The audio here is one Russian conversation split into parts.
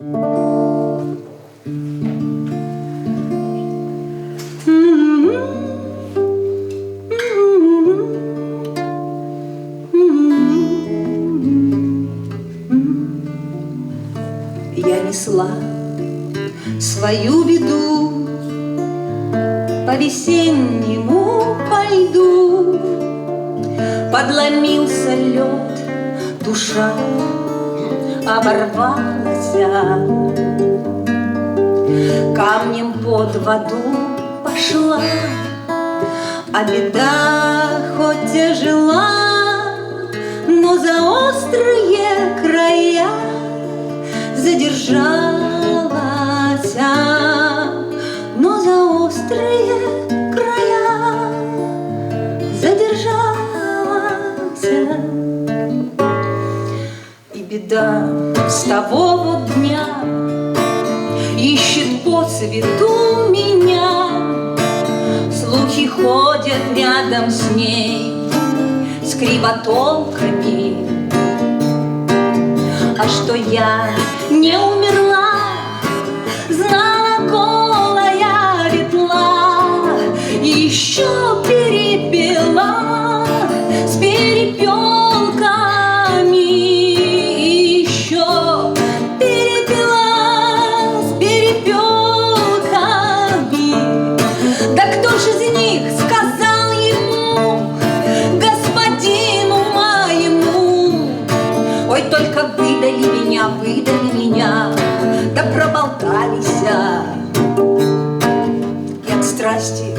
Я несла свою беду по весеннему по льду. Подломился лед, душа оборвалась, камнем под воду пошла, а беда хоть тяжела, но за острые края задержалась, но за острые края задержалась. И беда с того вот дня ищет по цвету меня. Слухи ходят рядом с ней, с кривотолками. А что я не умерла, знала голая ветла, и еще перепела с перепелками, и еще перепела с перепелками. Да кто ж из них сказал ему, господину моему: ой, только выдали меня, да проболтались. И от страсти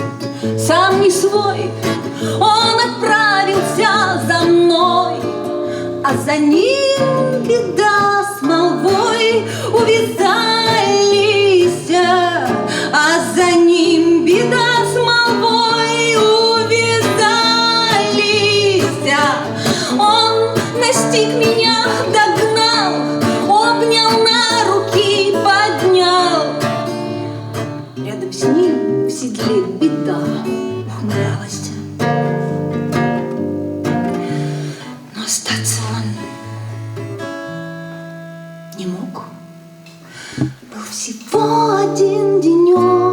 сам не свой он отправился за мной, а за ним беда с молвой увязались, а за ним беда с молвой увязались. Он настиг меня, догнал, обнял, на руки поднял. Рядом с ним в седле беда ухмылялась. Но остаться он не мог. Был всего один денек.